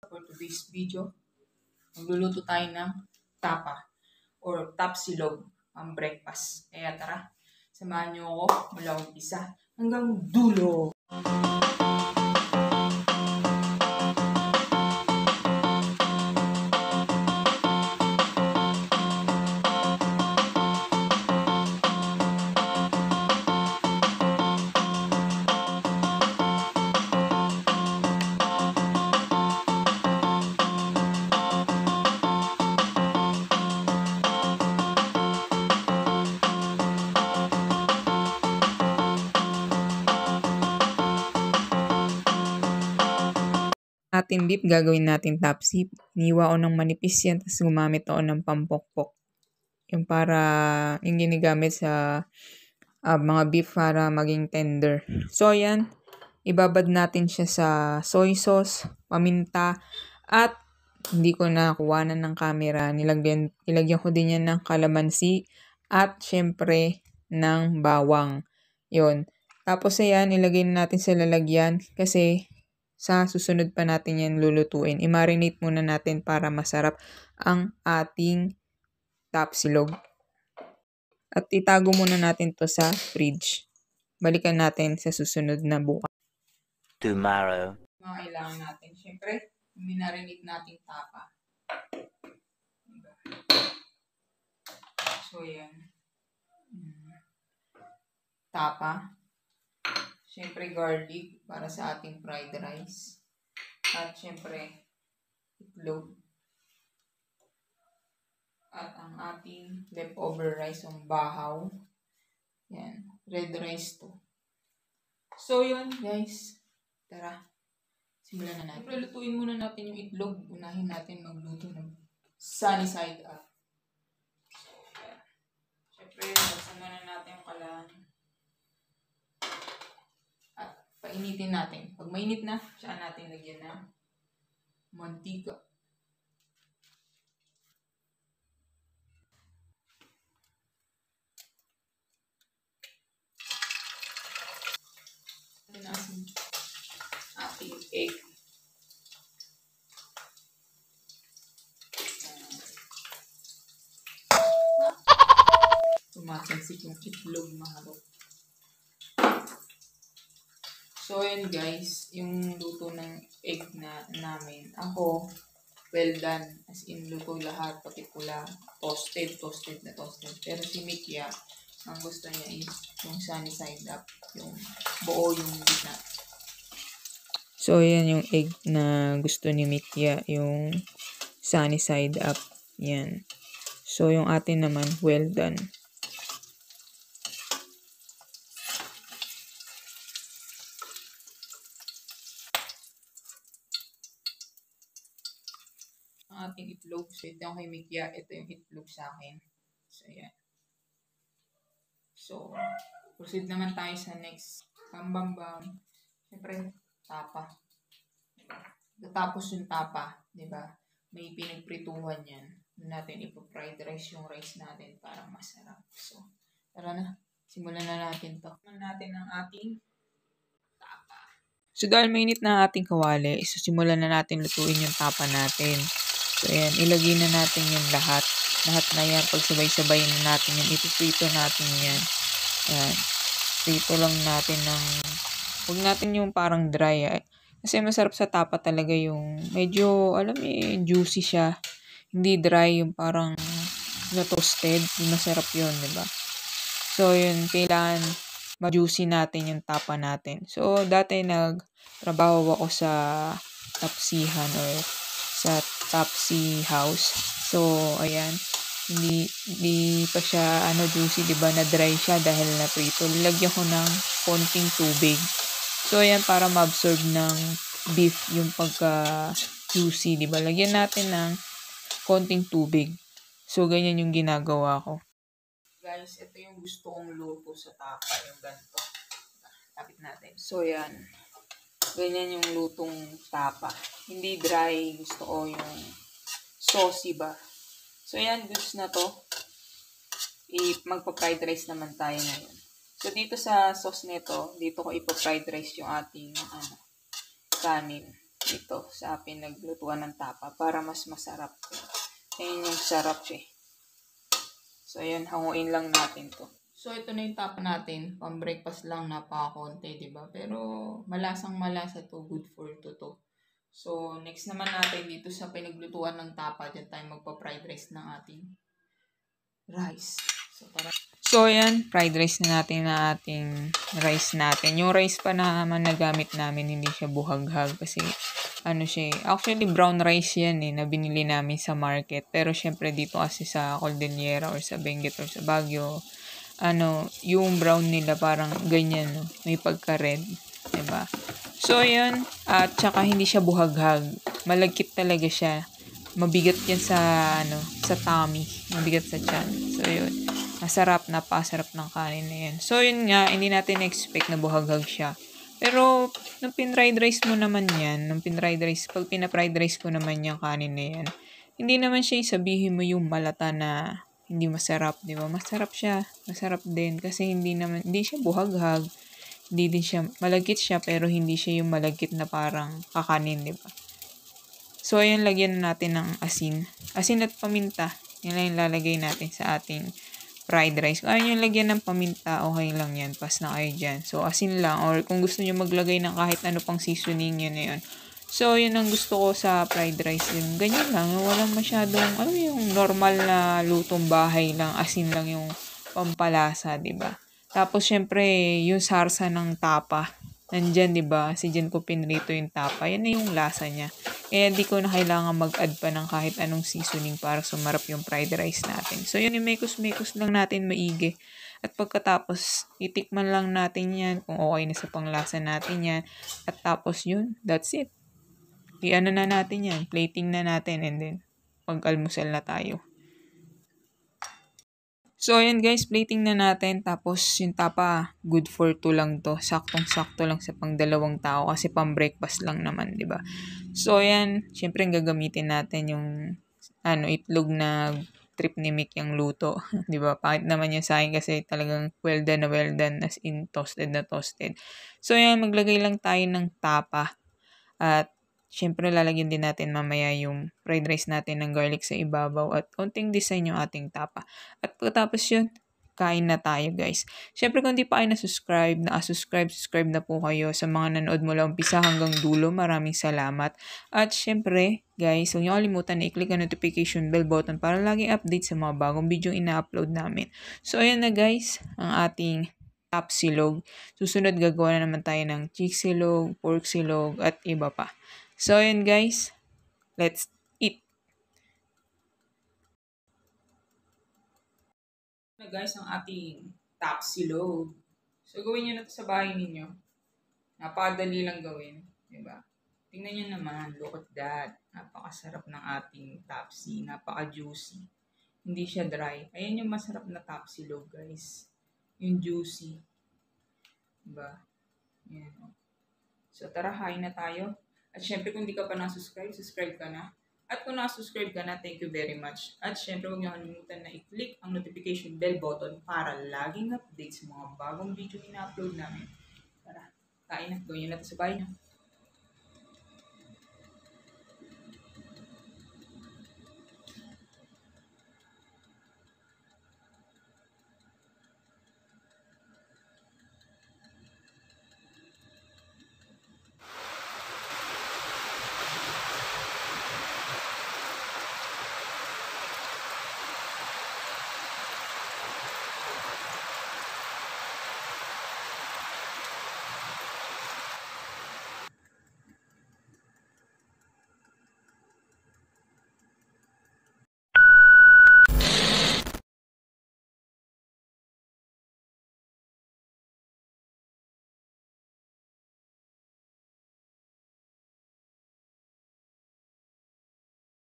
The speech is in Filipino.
For today's video, magluluto tayo ng tapa or tapsilog ang breakfast. Kaya tara, samahan niyo ako mula umpisa hanggang dulo. Ating beef, gagawin natin tapsip. Iniwa ko ng manipis yan, tapos gumamit ako ng pampokpok. Yung para, yung ginagamit sa mga beef para maging tender. So, yan. Ibabad natin siya sa soy sauce, paminta, at hindi ko nakuhanan ng camera. Nilagyan ko din yan ng kalamansi, at syempre, ng bawang. Yun. Tapos, ayan, ilagay natin sa lalagyan kasi sa susunod pa natin yan lulutuin. I-marinate muna natin para masarap ang ating tapsilog. At itago muna natin to sa fridge. Balikan natin sa susunod na bukas. Tomorrow. Mga kailangan natin. Siyempre, minarinate natin tapa. Diba? So, yan. Tapa. Siyempre, garlic para sa ating fried rice. At siyempre, itlog. At ang ating leftover rice, ang bahaw. Yan. Red rice to. So, yun guys. Tara. Simulan na natin. Siyempre, lutuin muna natin yung itlog. Unahin natin magluto ng sunny side up. So, yan. Siyempre, buksan muna natin yung kalan. Painitin natin. Pag mainit na, saan natin lagyan na mantika. Natin ating egg. Tumatalsik yung itlog mahalo. So, yun guys, yung luto ng egg namin. Ako, well done. As in, luto lahat, pati pula. Toasted. Pero si Mikia, ang gusto niya is yung sunny side up. Yung buo yung gitna. So, yan yung egg na gusto ni Mikia. Yung sunny side up. Yan. So, yung atin naman, well done. Ating itlog. So, ito yung kay Mikia. Ito yung itlog sa akin. So, yan. So, proceed naman tayo sa next. Bam. Siyempre, tapa. Tapos yung tapa, di ba? May pinagprituhan yan. Doon natin ipo-fried rice yung rice natin para masarap. So, tara na. Simulan na natin to. Simulan natin ang ating tapa. So, dahil mainit na ang ating kawali, simulan na natin lutuin yung tapa natin. So, ayan, ilagay na natin yung lahat. Lahat na yan, pagsabay-sabay na natin yan. Ipiprito natin yan. Ayan. Prito lang natin ng, huwag natin yung parang dry. Kasi masarap sa tapa talaga yung, medyo, alam juicy siya. Hindi dry, yung parang na-toasted. Masarap yun, diba? So, yun, kailangan ma-juicy natin yung tapa natin. So, dati nagtrabaho ako sa tapsihan or sa Tapsi House. So, ayan. Hindi pa siya juicy, 'di ba? Na dry siya dahil na prito. Lagyan ko ng konting tubig. So, ayan para ma-absorb ng beef yung pagka juicy, 'di ba? Lagyan natin ng konting tubig. So, ganyan yung ginagawa ko. Guys, ito yung gusto kong luto sa tapa, yung ganito. Tapit natin. So, ayan. Ganyan yung lutong tapa. Hindi dry. Gusto ko yung saucy ba. So, yan. Goods na to. Magpa-fried rice naman tayo ngayon. So, dito sa sauce nito, dito ko ipa-fried rice yung ating kanin. dito sa pinaglutuan ng tapa para mas masarap. Ayun yung sarap siya. So, ayan, hanguin lang natin to. So, ito na yung tapa natin. Pang-breakfast lang, napakakonti, diba? Pero, malasang malasa to. Good for to. So, next naman natin dito sa pinaglutuan ng tapa. Diyan tayo magpa-fried rice ng ating rice. So, ayan, fried rice na natin na ating rice natin. Yung rice pa naman na gamit namin, hindi siya buhaghag kasi ano siya, actually brown rice yan na binili namin sa market. Pero syempre dito kasi sa Cordillera or sa Benguet or sa Baguio, yung brown nila parang ganyan, no? May pagka-red, diba? So, yun, at saka hindi siya buhaghag. Malagkit talaga siya. Mabigat yan sa tummy. Mabigat sa tiyan. So, yun. Masarap, napasarap ng kanin na yan. So, yun nga, hindi natin expect na buhaghag siya. Pero, nung pin-fried rice mo naman yan, pag pina-fried rice ko naman yung kanin na yan, hindi naman siya sabihin mo yung malata na hindi masarap, di ba? Masarap siya. Masarap din. Kasi hindi siya buhaghag. Hindi din siya, malagkit siya, pero hindi siya yung malagkit na parang kakanin, di ba? So, ayan, lagyan na natin ng asin. Asin at paminta. Yan lang yung lalagay natin sa ating fried rice. Kung ayaw nyo lagyan ng paminta, okay lang yan. Pas na kayo dyan. So, asin lang. Or kung gusto nyo maglagay ng kahit ano pang seasoning, yun na yun. So, yun ang gusto ko sa fried rice. Yung ganyan lang. Walang masyadong, yung normal na lutong bahay lang. Asin lang yung pampalasa, diba? Tapos, syempre, yung sarsa ng tapa. Nandyan, diba? Kasi dyan ko pinrito yung tapa. Yan na yung lasa niya. Kaya di ko na kailangan mag-add pa ng kahit anong seasoning para sumarap yung fried rice natin. So, yun, mekos-mekos lang natin maigi. At pagkatapos, itikman lang natin yan kung okay na sa panglasa natin yan. At tapos yun, that's it. I-ano na natin yan, plating na natin, and then pag-almusal na tayo. So, ayan guys, plating na natin. Tapos, yung tapa, good for 2 lang to. Saktong-sakto lang sa pang 2 tao kasi pang breakfast lang naman, di ba? So, ayan, syempre gagamitin natin yung itlog na trip ni Mick yung luto. Di ba? Pangit naman yung sa akin kasi talagang well done as in toasted na toasted. So, ayan, maglagay lang tayo ng tapa. At syempre, lalagyan din natin mamaya yung fried rice natin ng garlic sa ibabaw at konting design yung ating tapa. At pagkatapos yun, kain na tayo guys. Syempre, kung di pa kayo subscribe na po kayo. Sa mga nanood mula umpisa hanggang dulo, maraming salamat. At syempre, guys, huwag niyo kalimutan na i-click ang notification bell button para laging update sa mga bagong video ina-upload namin. So, ayan na guys, ang ating top silog. Susunod, gagawa na naman tayo ng chick silog, pork silog, at iba pa. So, yun guys. Let's eat. Na guys, ang ating top silog. So, gawin nyo na ito sa bahay ninyo. Napakadali lang gawin. Diba? Tingnan nyo naman. Look at that. Napakasarap ng ating tapsi. Napaka-juicy. Hindi siya dry. Ayan yung masarap na top silog guys. Yung juicy. Diba? Yan. So, tara, kain na tayo. At syempre, kung di ka pa subscribe ka na. At kung na-subscribe ka na, thank you very much. At syempre, huwag niyo kalimutan na i-click ang notification bell button para laging update sa mga bagong video na upload namin. Tara, kain na. Gawin nyo na ito sa bahay nyo.